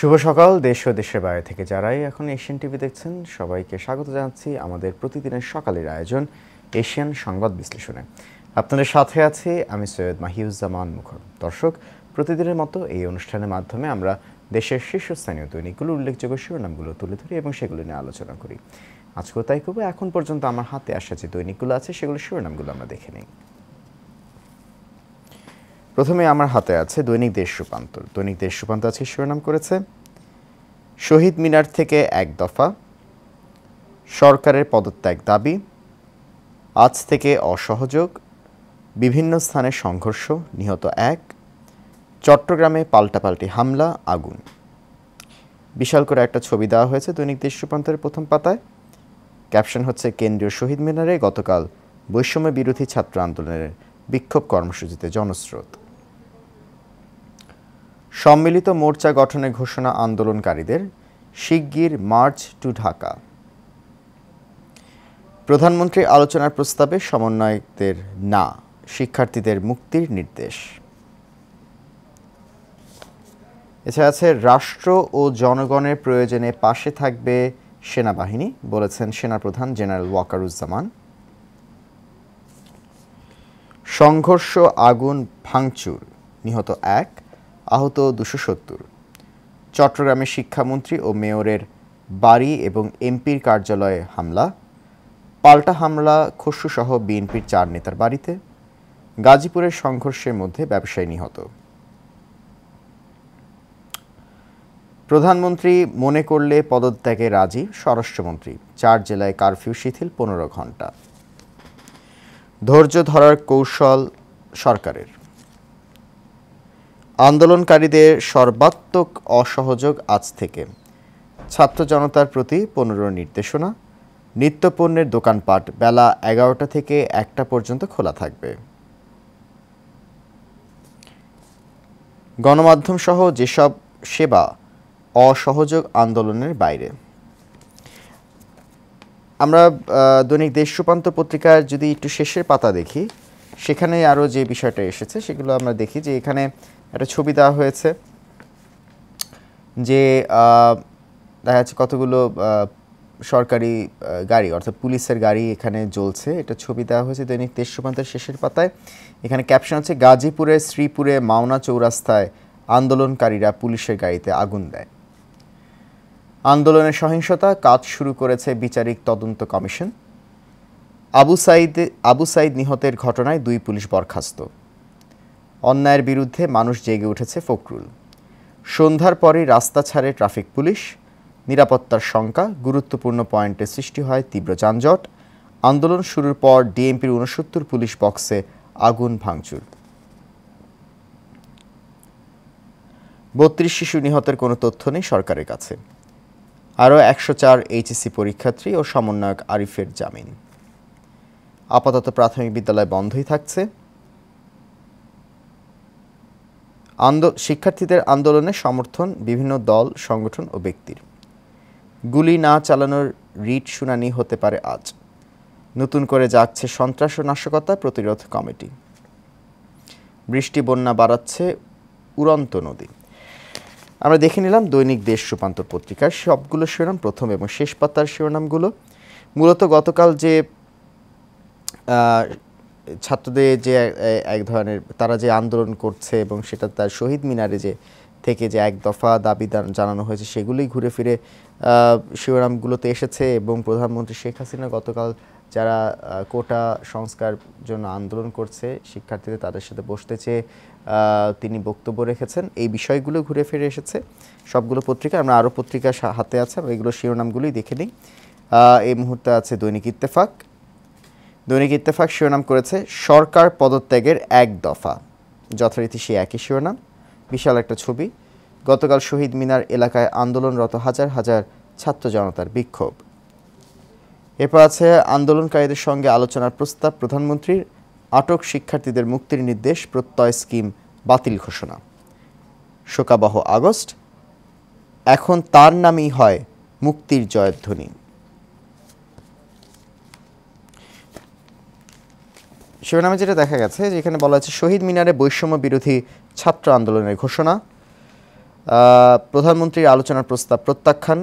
শুভ সকাল। দেশ ও দেশের বাইরে থেকে যারাই এখন এশিয়ান টিভি দেখছেন সবাইকে স্বাগত জানাচ্ছি আমাদের প্রতিদিনের সকালের আয়োজন এশিয়ান সংবাদ বিশ্লেষণে। আপনাদের সাথে আছি আমি সৈয়দ মাহিউজ্জামান মুখর। দর্শক, প্রতিদিনের মতো এই অনুষ্ঠানের মাধ্যমে আমরা দেশের শীর্ষস্থানীয় দৈনিকগুলোর উল্লেখযোগ্য শিরোনামগুলো তুলে ধরি এবং সেগুলো নিয়ে আলোচনা করি। আজকেও তাই করবো। এখন পর্যন্ত আমার হাতে আসা যে দৈনিকগুলো আছে সেগুলোর শিরোনামগুলো আমরা দেখে নিই। প্রথমে আমার হাতে আছে দৈনিক দেশ রূপান্তর। দৈনিক দেশ রূপান্তর আজকে শিরোনাম করেছে শহীদ মিনার থেকে এক দফা, সরকারের পদত্যাগ দাবি, আজ থেকে অসহযোগ, বিভিন্ন স্থানে সংঘর্ষ, নিহত এক, চট্টগ্রামে পাল্টাপাল্টি হামলা, আগুন। বিশাল করে একটা ছবি দেওয়া হয়েছে দৈনিক দেশ রূপান্তরের প্রথম পাতায়। ক্যাপশন হচ্ছে কেন্দ্রীয় শহীদ মিনারে গতকাল বৈষম্য বিরোধী ছাত্র আন্দোলনের বিক্ষোভ কর্মসূচিতে জনস্রোত। সম্মিলিত মোর্চা গঠনের ঘোষণা আন্দোলনকারীদের, শিগগির মার্চ টু ঢাকা। প্রধানমন্ত্রী আলোচনার প্রস্তাবে সমন্বয়কদের না, শিক্ষার্থীদের মুক্তির নির্দেশ। এছাড়া আছে রাষ্ট্র ও জনগণের প্রয়োজনে পাশে থাকবে সেনাবাহিনী, বলেছেন সেনাপ্রধান জেনারেল ওয়াকারুজ্জামান। সংঘর্ষ, আগুন, ভাঙচুর, নিহত এক, আহত 270। চট্টগ্রামে শিক্ষামন্ত্রী ও মেয়রের বাড়ি এবং এমপির কার্যালয়ে হামলা, পাল্টা হামলা খসরুসহ বিএনপির 4 নেতার বাড়িতে। গাজীপুরের সংঘর্ষের মধ্যে ব্যবসায়ী নিহত। প্রধানমন্ত্রী মনে করলে পদত্যাগে রাজি স্বরাষ্ট্রমন্ত্রী, 4 জেলায় কারফিউ শিথিল 15 ঘণ্টা। ধৈর্য ধরার কৌশল সরকারের, আন্দোলনকারীদের সর্বাত্মক অসহযোগ আজ থেকে। ছাত্র জনতার প্রতি 15 নির্দেশনা, নিত্যপণ্যের দোকানপাট বেলা 11টা থেকে 1টা পর্যন্ত খোলা থাকবে। গণমাধ্যম সহ যেসব সেবা অসহযোগ আন্দোলনের বাইরে। আমরা দৈনিক দেশ রূপান্তর পত্রিকার যদি একটু শেষের পাতা দেখি, সেখানে আরও যে বিষয়টা এসেছে সেগুলো আমরা দেখি যে এখানে একটা ছবি দেওয়া হয়েছে যে দেখা যাচ্ছে কতগুলো সরকারি গাড়ি অর্থাৎ পুলিশের গাড়ি এখানে জ্বলছে। এটা ছবি দেওয়া হয়েছে দৈনিক দেশ রূপান্তর শেষের পাতায়। এখানে ক্যাপশন হচ্ছে গাজীপুরের শ্রীপুরে মাওনা চৌরাস্তায় আন্দোলনকারীরা পুলিশের গাড়িতে আগুন দেয়। আন্দোলনের সহিংসতা, কাজ শুরু করেছে বিচারিক তদন্ত কমিশন। আবু সাইদ নিহতের ঘটনায় 2 পুলিশ বরখাস্ত। অন্যায়ের বিরুদ্ধে মানুষ জেগে উঠেছে ফখরুল। সন্ধ্যার পরই রাস্তা ছাড়ে ট্রাফিক পুলিশ। নিরাপত্তার শঙ্কা, গুরুত্বপূর্ণ পয়েন্টে সৃষ্টি হয় তীব্র যানজট। আন্দোলন শুরুর পর ডিএমপির 69 পুলিশ বক্সে আগুন ভাঙচুর। 32 শিশু নিহতের কোনো তথ্য নেই সরকারের কাছে। আরও 104 এইচএসসি পরীক্ষার্থী ও সমন্বয়ক আরিফের জামিন। আপাতত প্রাথমিক বিদ্যালয় বন্ধই থাকছে। শিক্ষার্থীদের আন্দোলনে সমর্থন বিভিন্ন দল, সংগঠন ও ব্যক্তির। গুলি না চালানোর রিট শুনানি হতে পারে আজ। নতুন করে জাগছে সন্ত্রাস ও নাশকতা প্রতিরোধ কমিটি। বৃষ্টি বন্যা বাড়াচ্ছে উড়ন্ত নদী। আমরা দেখে নিলাম দৈনিক দেশ রূপান্তর পত্রিকার সবগুলো শিরোনাম, প্রথম এবং শেষ পাতার শিরোনামগুলো। মূলত গতকাল যে ছাত্রদের যে এক ধরনের তারা যে আন্দোলন করছে এবং সেটা তার শহীদ মিনারে থেকে যে এক দফা দাবি জানানো হয়েছে সেগুলোই ঘুরে ফিরে শিরোনামগুলোতে এসেছে। এবং প্রধানমন্ত্রী শেখ হাসিনা গতকাল যারা কোটা সংস্কার জন্য আন্দোলন করছে শিক্ষার্থীদের, তাদের সাথে বসতে চেয়ে তিনি বক্তব্য রেখেছেন। এই বিষয়গুলো ঘুরে ফিরে এসেছে সবগুলো পত্রিকা। আমরা আরও পত্রিকা হাতে আছে, আমরা এগুলো শিরোনামগুলোই দেখে নিই। এই মুহূর্তে আছে দৈনিক ইত্তেফাক। দৈনিক ইত্তেফাক শিরোনাম করেছে সরকার পদত্যাগের এক দফা, যথারীতি সে একই শিরোনাম। বিশাল একটা ছবি। গতকাল শহীদ মিনার এলাকায় আন্দোলনরত হাজার হাজার ছাত্র জনতার বিক্ষোভ। এরপর আছে আন্দোলনকারীদের সঙ্গে আলোচনার প্রস্তাব প্রধানমন্ত্রীর, আটক শিক্ষার্থীদের মুক্তির নির্দেশ, প্রত্যয় স্কিম বাতিল ঘোষণা। শোকাবহ আগস্ট, এখন তার নামেই হয় মুক্তির জয়ধ্বনি। শিরোনামে যেটা দেখা গেছে যেখানে বলা হচ্ছে শহীদ মিনারে বৈষম্য বিরোধী ছাত্র আন্দোলনের ঘোষণা। প্রধানমন্ত্রীর আলোচনার প্রস্তাব প্রত্যাখ্যান,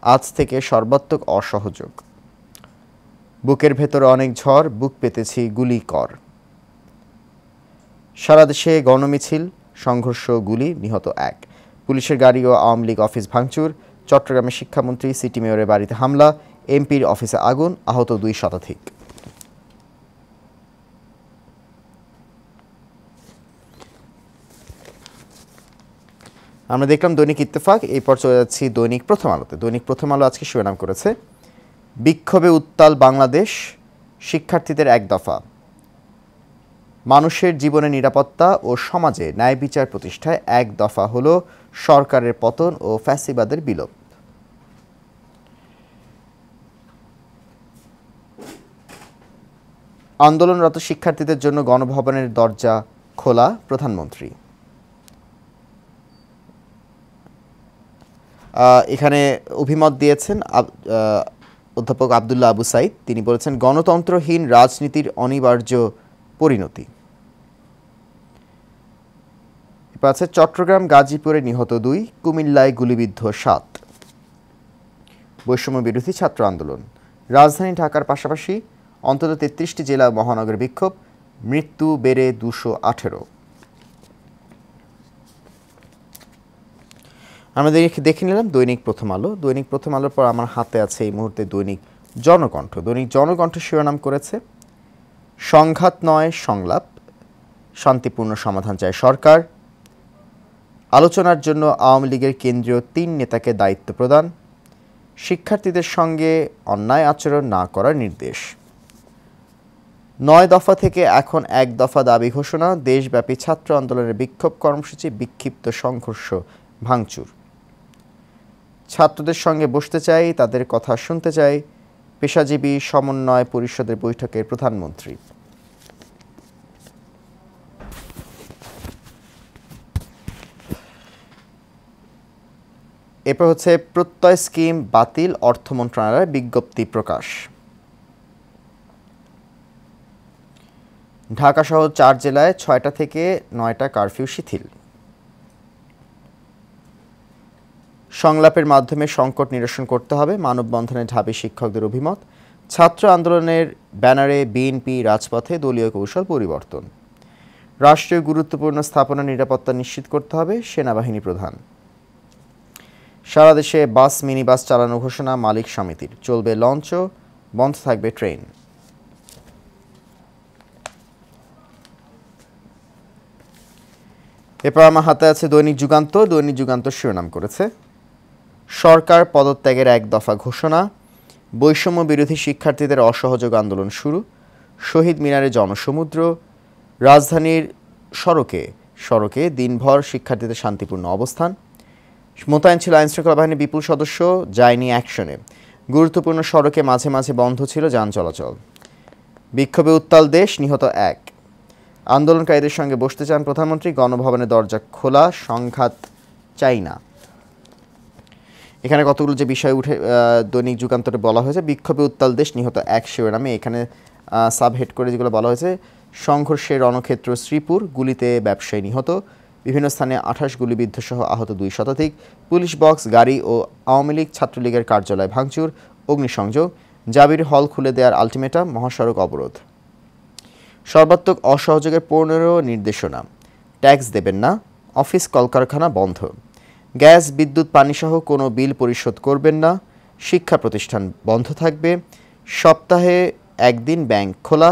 আজ থেকে সর্বাত্মক অসহযোগ। বুকের ভেতরে অনেক ঝড়, বুক পেতেছি গুলি কর। সারা দেশে গণমিছিল, সংঘর্ষ, গুলি, নিহত 1। পুলিশের গাড়ি ও আওয়ামী লীগ অফিস ভাঙচুর। চট্টগ্রামে শিক্ষামন্ত্রী, সিটি মেয়রের বাড়িতে হামলা, এমপির অফিসে আগুন, আহত 2 শতাধিক। আমরা দেখলাম দৈনিক ইত্তেফাক। এরপর চলে যাচ্ছি দৈনিক প্রথম আলোতে। দৈনিক প্রথম আলো আজকে শিরোনাম করেছে বিক্ষোভে উত্তাল বাংলাদেশ, শিক্ষার্থীদের এক দফা। মানুষের জীবনের নিরাপত্তা ও সমাজে ন্যায় বিচার প্রতিষ্ঠায় এক দফা হলো সরকারের পতন ও ফ্যাসিবাদের বিলোপ। আন্দোলনরত শিক্ষার্থীদের জন্য গণভবনের দরজা খোলা, প্রধানমন্ত্রী। এখানে অভিমত দিয়েছেন অধ্যাপক আব্দুল্লাহ আবু সাইদ। তিনি বলেছেন, গণতন্ত্রহীন রাজনীতির অনিবার্য পরিণতি। এরপর আছে চট্টগ্রাম গাজীপুরে নিহত 2, কুমিল্লায় গুলিবিদ্ধ 7। বৈষম্য বিরোধী ছাত্র আন্দোলন। রাজধানী ঢাকার পাশাপাশি অন্তত 33টি জেলা মহানগর বিক্ষোভ, মৃত্যু বেড়ে 218। আমরা দেখে নিলাম দৈনিক প্রথম আলো। দৈনিক প্রথম আলোর পর আমার হাতে আছে এই মুহূর্তে দৈনিক জনকণ্ঠ। দৈনিক জনকণ্ঠ শিরোনাম করেছে সংঘাত নয় সংলাপ, শান্তিপূর্ণ সমাধান চায় সরকার। আলোচনার জন্য আওয়ামী লীগের কেন্দ্রীয় 3 নেতাকে দায়িত্ব প্রদান। শিক্ষার্থীদের সঙ্গে অন্যায় আচরণ না করার নির্দেশ। 9 দফা থেকে এখন 1 দফা দাবি ঘোষণা। দেশব্যাপী ছাত্র আন্দোলনের বিক্ষোভ কর্মসূচি, বিক্ষিপ্ত সংঘর্ষ, ভাঙচুর। ছাত্রদের সঙ্গে বসতে চাই, তাদের কথা শুনতে চাই, পেশাজীবী সমন্বয় পরিষদের বৈঠকের প্রধানমন্ত্রী। এরপর হচ্ছে প্রত্যয় স্কিম বাতিল, অর্থ মন্ত্রণালয়ের বিজ্ঞপ্তি প্রকাশ। ঢাকাসহ 4 জেলায় 6টা থেকে 9টা কারফিউ শিথিল। সংলাপের মাধ্যমে সংকট নিরসন করতে হবে, মানববন্ধনে ঢাবি শিক্ষকদের অভিমত। ছাত্র আন্দোলনের ব্যানারে বিএনপি রাজপথে, দলীয় কৌশল পরিবর্তন। রাষ্ট্রীয় গুরুত্বপূর্ণ স্থাপনার নিরাপত্তা নিশ্চিত করতে হবে, সেনাবাহিনী প্রধান। সারা দেশে বাস, মিনি বাস চালানো ঘোষণা মালিক সমিতির। চলবে লঞ্চও, বন্ধ থাকবে ট্রেন। এরপর আমার হাতে আছে দৈনিক যুগান্ত। দৈনিক যুগান্ত শিরোনাম করেছে সরকার পদত্যাগের 1 দফা ঘোষণা। বৈষম্য বিরোধী শিক্ষার্থীদের অসহযোগ আন্দোলন শুরু। শহীদ মিনারে জনসমুদ্র। রাজধানীর সড়কে সড়কে দিনভর শিক্ষার্থীদের শান্তিপূর্ণ অবস্থান। মোতায়েন ছিল আইনশৃঙ্খলা বাহিনীর বিপুল সদস্য, যায়নি অ্যাকশনে। গুরুত্বপূর্ণ সড়কে মাঝে মাঝে বন্ধ ছিল যান চলাচল। বিক্ষোভে উত্তাল দেশ, নিহত 1। আন্দোলনকারীদের সঙ্গে বসতে চান প্রধানমন্ত্রী, গণভবনের দরজা খোলা, সংঘাত চাই না। এখানে কতগুলো যে বিষয় উঠে দৈনিক যুগান্তরে বলা হয়েছে। বিক্ষোভে উত্তাল দেশ, নিহত 1 শিরোনামে এখানে সাবহেড করে যেগুলো বলা হয়েছে, সংঘর্ষে রণক্ষেত্র শ্রীপুর, গুলিতে ব্যবসায়ী নিহত। বিভিন্ন স্থানে 28 গুলিবিদ্ধ সহ আহত 2 শতাধিক। পুলিশ বক্স, গাড়ি ও আওয়ামী লীগ ছাত্রলীগের কার্যালয় ভাঙচুর, অগ্নিসংযোগ। জাবির হল খুলে দেওয়ার আলটিমেটাম, মহাসড়ক অবরোধ। সর্বাত্মক অসহযোগের 15 নির্দেশনা। ট্যাক্স দেবেন না, অফিস কলকারখানা বন্ধ। গ্যাস, বিদ্যুৎ, পানিসহ কোনো বিল পরিশোধ করবেন না। শিক্ষা প্রতিষ্ঠান বন্ধ থাকবে। সপ্তাহে 1 দিন ব্যাংক খোলা।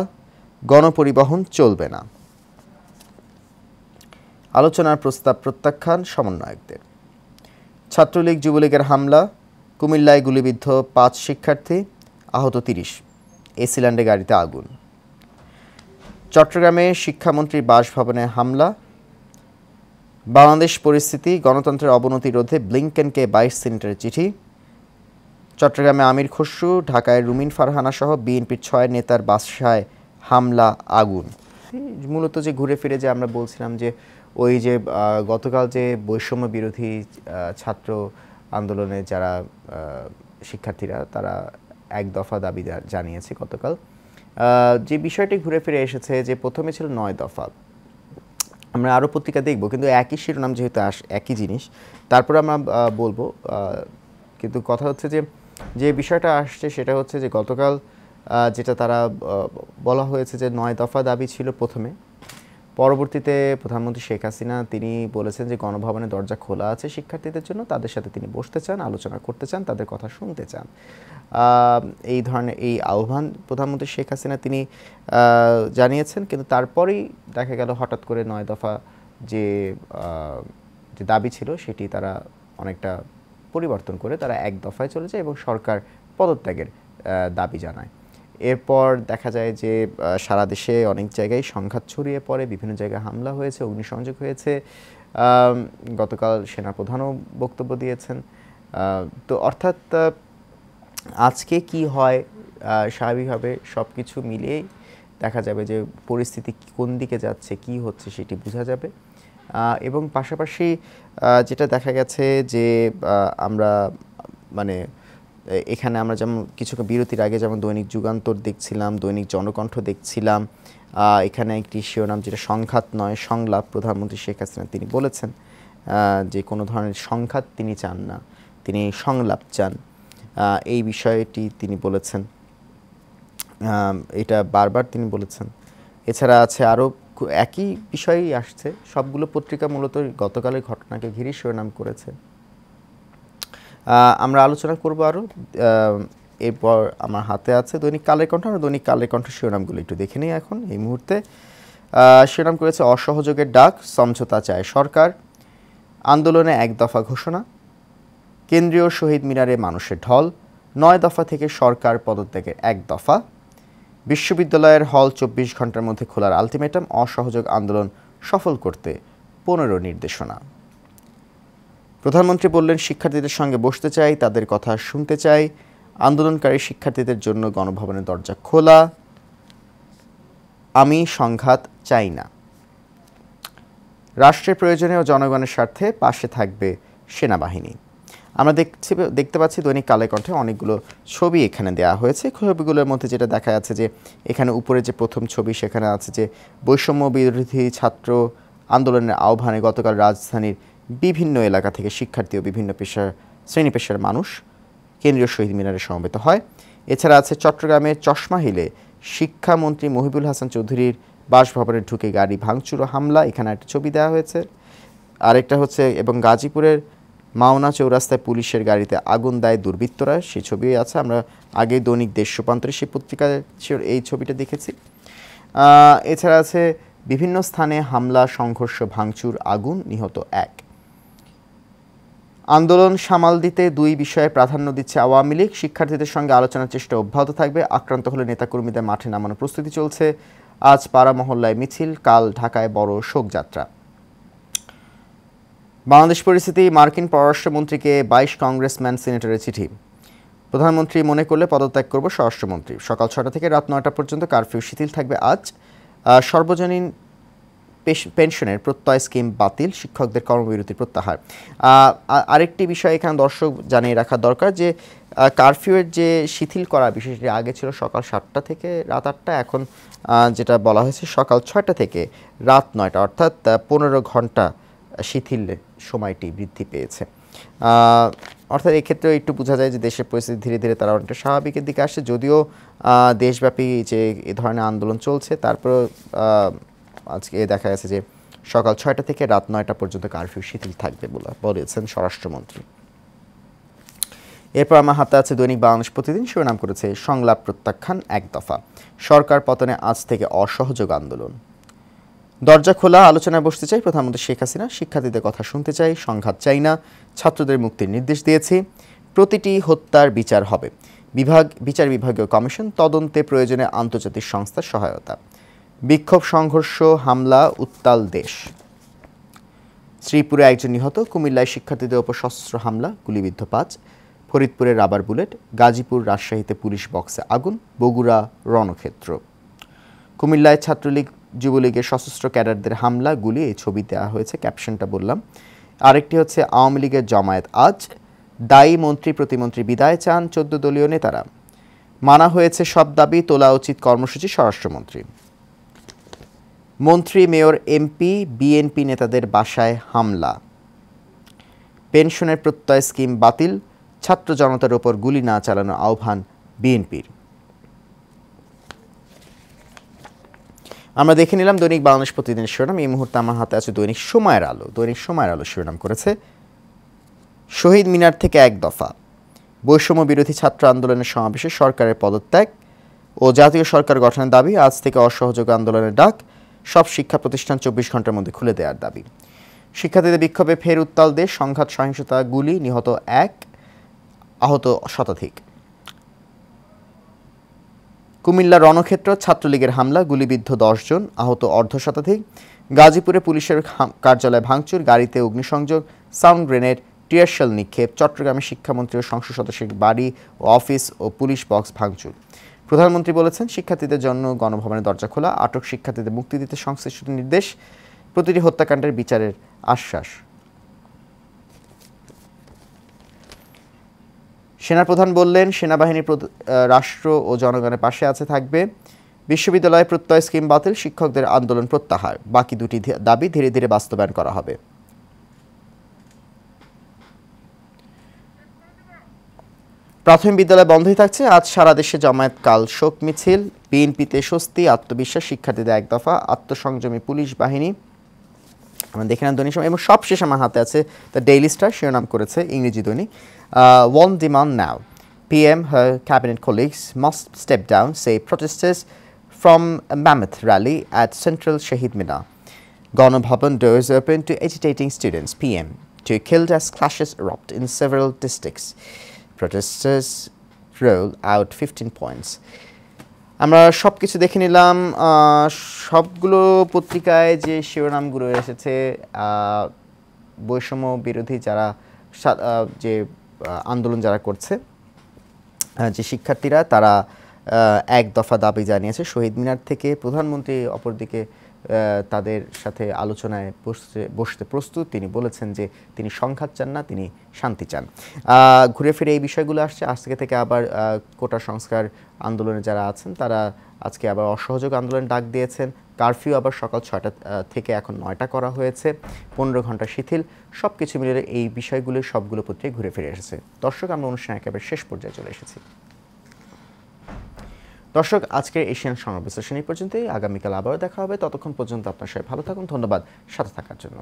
গণপরিবহন চলবে না। আলোচনার প্রস্তাব প্রত্যাখ্যান সমন্বয়কদের। ছাত্রলীগ যুবলীগের হামলা। কুমিল্লায় গুলিবিদ্ধ 5 শিক্ষার্থী, আহত 30। এসিল্যান্ডে গাড়িতে আগুন। চট্টগ্রামে শিক্ষামন্ত্রীর বাসভবনে হামলা। বাংলাদেশ পরিস্থিতি, গণতন্ত্রের অবনতি রোধে ব্লিংকেনকে 22 সেনেটারের চিঠি। চট্টগ্রামে আমির খসরু, ঢাকায় রুমিন ফারহানা সহ বিএনপির 6 নেতার বাসায় হামলা, আগুন। মূলত যে ঘুরে ফিরে যে আমরা বলছিলাম যে ওই যে গতকাল যে বৈষম্য বিরোধী ছাত্র আন্দোলনে যারা শিক্ষার্থীরা তারা 1 দফা দাবি জানিয়েছে গতকাল, যে বিষয়টি ঘুরে ফিরে এসেছে যে প্রথমে ছিল 9 দফা। আমরা আরও পত্রিকা দেখব, কিন্তু একই শিরোনাম যেহেতু একই জিনিস, তারপরে আমরা বলবো। কিন্তু কথা হচ্ছে যে যে বিষয়টা আসছে সেটা হচ্ছে যে গতকাল যেটা তারা বলা হয়েছে যে 9 দফা দাবি ছিল প্রথমে, পরবর্তীতে প্রধানমন্ত্রী শেখ হাসিনা তিনি বলেছেন যে গণভবনের দরজা খোলা আছে শিক্ষার্থীদের জন্য, তাদের সাথে তিনি বসতে চান, আলোচনা করতে চান, তাদের কথা শুনতে চান। এই ধরনের এই আহ্বান প্রধানমন্ত্রী শেখ হাসিনা তিনি জানিয়েছেন, কিন্তু তারপরেই দেখা গেল হঠাৎ করে 9 দফা যে যে দাবি ছিল সেটি তারা অনেকটা পরিবর্তন করে তারা 1 দফায় চলে যায় এবং সরকার পদত্যাগের দাবি জানায়। এরপর দেখা যায় যে সারা দেশে অনেক জায়গায় সংঘাত ছড়িয়ে পড়ে, বিভিন্ন জায়গায় হামলা হয়েছে, অগ্নিসংযোগ হয়েছে। গতকাল সেনাপ্রধানও বক্তব্য দিয়েছেন। তো অর্থাৎ আজকে কি হয়, স্বাভাবিকভাবে সব কিছু মিলিয়েই দেখা যাবে যে পরিস্থিতি কোন দিকে যাচ্ছে, কি হচ্ছে সেটি বোঝা যাবে। এবং পাশাপাশি যেটা দেখা গেছে যে আমরা মানে এখানে আমরা যেমন কিছু বিরতির আগে যেমন দৈনিক যুগান্তর দেখছিলাম, দৈনিক জনকণ্ঠ দেখছিলাম, এখানে একটি শিরোনাম যেটা সংঘাত নয় সংলাপ, প্রধানমন্ত্রী শেখ হাসিনা তিনি বলেছেন যে কোনো ধরনের সংঘাত তিনি চান না, তিনি সংলাপ চান, এই বিষয়টি তিনি বলেছেন, এটা বারবার তিনি বলেছেন। এছাড়া আছে আরও একই বিষয়ই আসছে, সবগুলো পত্রিকা মূলত গতকালের ঘটনাকে ঘিরে শিরোনাম করেছে। আমরা আলোচনা করব আরও। এরপর আমার হাতে আছে দৈনিক কালের কণ্ঠ। আমরা দৈনিক কালের কণ্ঠ শিরোনামগুলো একটু দেখে নিই এখন এই মুহূর্তে। শিরোনাম করেছে অসহযোগের ডাক, সমঝোতা চায় সরকার, আন্দোলনে 1 দফা ঘোষণা, কেন্দ্রীয় শহীদ মিনারে মানুষের ঢল, 9 দফা থেকে সরকার পদত্যাগের 1 দফা, বিশ্ববিদ্যালয়ের হল 24 ঘন্টার মধ্যে খোলার আলটিমেটাম, অসহযোগ আন্দোলন সফল করতে 15 নির্দেশনা। প্রধানমন্ত্রী বললেন শিক্ষার্থীদের সঙ্গে বসতে চাই, তাদের কথা শুনতে চাই, আন্দোলনকারী শিক্ষার্থীদের জন্য গণভবনের দরজা খোলা, আমি সংঘাত চাই না, রাষ্ট্রের প্রয়োজনে ও জনগণের স্বার্থে পাশে থাকবে সেনাবাহিনী। আমরা দেখতে পাচ্ছি দৈনিক কালের কণ্ঠে অনেকগুলো ছবি এখানে দেওয়া হয়েছে। ছবিগুলোর মধ্যে যেটা দেখা যাচ্ছে যে এখানে উপরে যে প্রথম ছবি সেখানে আছে যে বৈষম্য বিরোধী ছাত্র আন্দোলনের আহ্বানে গতকাল রাজধানীর বিভিন্ন এলাকা থেকে শিক্ষার্থী ও বিভিন্ন শ্রেণী পেশার মানুষ কেন্দ্রীয় শহীদ মিনারে সমবেত হয়। এছাড়া আছে চট্টগ্রামের চশমা হিলে শিক্ষামন্ত্রী মহিবুল হাসান চৌধুরীর বাসভবনে ঢুকে গাড়ি ভাঙচুর ও হামলা, এখানে একটা ছবি দেওয়া হয়েছে। আরেকটা হচ্ছে এবং গাজীপুরের মাওনা চৌরাস্তায় পুলিশের গাড়িতে আগুন দেয় দুর্বৃত্তরা, সেই ছবি আছে। আমরা আগে দৈনিক দেশ রূপান্তরে সেই পত্রিকায় এই ছবিটা দেখেছি। এছাড়া আছে বিভিন্ন স্থানে হামলা, সংঘর্ষ, ভাঙচুর, আগুন, নিহত 1। আন্দোলন সামাল দিতে 2 বিষয়ে প্রাধান্য দিচ্ছে আওয়ামী লীগ, শিক্ষার্থীদের সঙ্গে আলোচনার চেষ্টা অব্যাহত থাকবে, আক্রান্ত হলে নেতাকর্মীদের মাঠে নামানোর প্রস্তুতি চলছে, আজ পাড়া মহল্লায় মিছিল, কাল ঢাকায় বড় শোকযাত্রা। বাংলাদেশ পরিস্থিতি, মার্কিন পররাষ্ট্রমন্ত্রীকে 22 কংগ্রেসম্যান সিনেটরের চিঠি, প্রধানমন্ত্রী মনে করলে পদত্যাগ করব স্বরাষ্ট্রমন্ত্রী, সকাল 6টা থেকে রাত 9টা পর্যন্ত কারফিউ শিথিল থাকবে আজ, সর্বজনীন পেনশনের প্রত্যয় স্কিম বাতিল, শিক্ষকদের কর্মবিরতি প্রত্যাহার। আরেকটি বিষয় এখানে দর্শক জানিয়ে রাখা দরকার যে কারফিউয়ের যে শিথিল করা বিষয়টি আগে ছিল সকাল 7টা থেকে রাত 8টা, এখন যেটা বলা হয়েছে সকাল 6টা থেকে রাত 9টা, অর্থাৎ 15 ঘন্টা শিথিল সময়টি বৃদ্ধি পেয়েছে। অর্থাৎ এক্ষেত্রেও একটু বোঝা যায় যে দেশের পরিস্থিতি ধীরে ধীরে তারা অনেকটা স্বাভাবিকের দিকে আসছে, যদিও দেশব্যাপী যে এ ধরনের আন্দোলন চলছে, তারপর আজকে দেখা গেছে যে সকাল 6টা থেকে রাত 9টা পর্যন্ত কারফিউ শিথিল থাকবে বলেছেন স্বরাষ্ট্রমন্ত্রী। এরপর আমার হাতে আছে দৈনিক বাংলাদেশ প্রতিদিন, শিরোনাম করেছে সংলাপ প্রত্যাখ্যান 1 দফা, সরকার পতনে আজ থেকে অসহযোগ আন্দোলন, দরজা খোলা, আলোচনায় বসতে চাই প্রধানমন্ত্রী শেখ হাসিনা, শিক্ষার্থীদের কথা শুনতে চাই, সংঘাত চাই না, ছাত্রদের মুক্তির নির্দেশ দিয়েছি, প্রতিটি হত্যার বিচার হবে, বিচার বিভাগীয় কমিশন তদন্তে প্রয়োজনে আন্তর্জাতিক সংস্থার সহায়তা, বিক্ষোভ, সংঘর্ষ, হামলা, উত্তাল দেশ, শ্রীপুরে 1 জন নিহত, কুমিল্লায় শিক্ষার্থীদের ওপর সশস্ত্র হামলা, গুলিবিদ্ধ 5, ফরিদপুরে রাবার বুলেট, গাজীপুর, রাজশাহীতে পুলিশ বক্সে আগুন, বগুড়া রণক্ষেত্র, কুমিল্লায় ছাত্রলীগ যুবলীগের সশস্ত্র ক্যাডারদের হামলা, গুলি, এই ছবি দেওয়া হয়েছে, ক্যাপশনটা বললাম। আরেকটি হচ্ছে আওয়ামী লীগের জমায়েত আজ, দায়ী মন্ত্রী প্রতিমন্ত্রী বিদায় চান 14 দলীয় নেতারা, মানা হয়েছে সব দাবি, তোলা উচিত কর্মসূচি স্বরাষ্ট্রমন্ত্রী। মন্ত্রী, মেয়র, এমপি, বিএনপি নেতাদের বাসায় হামলা। পেনশনের প্রত্যয় স্কিম বাতিল, ছাত্র জনতার ওপর গুলি না চালানোর আহ্বান বিএনপির। আমরা দেখে নিলাম দৈনিক বাংলাদেশ প্রতিদিনের শিরোনাম। এই মুহূর্তে আমার হাতে আছে দৈনিক সময়ের আলো। দৈনিক সময়ের আলো শিরোনাম করেছে, শহীদ মিনার থেকে এক দফা, বৈষম্য বিরোধী ছাত্র আন্দোলনের সমাবেশে সরকারের পদত্যাগ ও জাতীয় সরকার গঠনের দাবি। আজ থেকে অসহযোগ আন্দোলনের ডাক, সব শিক্ষা প্রতিষ্ঠান 24 ঘন্টার মধ্যে খুলে দেওয়ার দাবি। শিক্ষার্থীদের বিক্ষোভে ফের উত্তাল দেশ, সংঘাত, সহিংসতা, গুলি, নিহত 1, আহত শতাধিক। কুমিল্লা রণক্ষেত্র, ছাত্রলীগের হামলা, গুলিবিদ্ধ 10 জন, আহত অর্ধশতাধিক। গাজীপুরে পুলিশের কার্যালয় ভাঙচুর, গাড়িতে অগ্নিসংযোগ, সাউন্ড গ্রেনেড, টিয়ারশেল নিক্ষেপ। চট্টগ্রামে শিক্ষামন্ত্রী ও সংসদ সদস্যের বাড়ি ও অফিস ও পুলিশ বক্স ভাঙচুর। প্রধানমন্ত্রী বলেছেন, শিক্ষার্থীদের জন্য গণভবনের দরজা খোলা, আটক শিক্ষার্থীদের মুক্তি দিতে সংশ্লিষ্ট নির্দেশ, প্রতিটি হত্যাকাণ্ডের বিচারের আশ্বাস। সেনাপ্রধান বললেন, সেনাবাহিনী রাষ্ট্র ও জনগণের পাশে আছে, থাকবে। বিশ্ববিদ্যালয়ে প্রত্যয় স্কিম বাতিল, শিক্ষকদের আন্দোলন প্রত্যাহার, বাকি দুটি দাবি ধীরে ধীরে বাস্তবায়ন করা হবে। প্রাথমিক বিদ্যালয় বন্ধই থাকছে, আজ সারা দেশে জামায়াত, কাল শোক মিছিল। বিএনপিতে স্বস্তি, আত্মবিশ্বাস, শিক্ষার্থীদের এক দফা, আত্মসংযমী পুলিশ বাহিনী। আমরা দেখে নেন দৈনিক সময়। এবং সবশেষ আমার হাতে আছে দ্য ডেইলি স্টার, শিরোনাম করেছে ইংরেজি দৈনিক, one demand now, PM, her cabinet colleagues must step down, say protesters from a mammoth rally at Central Shahid Minar. Ganabhavan doors open to agitating students. PM, 2 killed as clashes erupt in several districts. Protesters roll out 15 points. আমরা সব কিছু দেখে নিলাম। সবগুলো পত্রিকায় যে শিরোনামগুলো এসেছে, বৈষম্য বিরোধী যারা যে আন্দোলন যারা করছে, যে শিক্ষার্থীরা, তারা এক দফা দাবি জানিয়েছে শহীদ মিনার থেকে। প্রধানমন্ত্রী অপরদিকে তাদের সাথে আলোচনায় বসতে প্রস্তুত। তিনি বলেছেন যে তিনি সংঘাত চান না, তিনি শান্তি চান। ঘুরে ফিরে এই বিষয়গুলো আসছে। আজ থেকে আবার কোটা সংস্কার আন্দোলনে যারা আছেন তারা আজকে আবার অসহযোগ আন্দোলন ডাক দিয়েছেন। কারফিউ আবার সকাল 6টা থেকে এখন 9টা করা হয়েছে, 15 ঘন্টা শিথিল। সব কিছু মিলে এই বিষয়গুলো সবগুলো পত্রিকায় ঘুরে ফিরে এসেছে। দর্শক, আমরা অনুষ্ঠানে একেবারে শেষ পর্যায়ে চলে এসেছি। দর্শক, আজকের এশিয়ান সংবাদ বিশ্লেষণ এই পর্যন্তই। আগামীকাল আবারও দেখা হবে। ততক্ষণ পর্যন্ত আপনার সবাই ভালো থাকুন। ধন্যবাদ সাথে থাকার জন্য।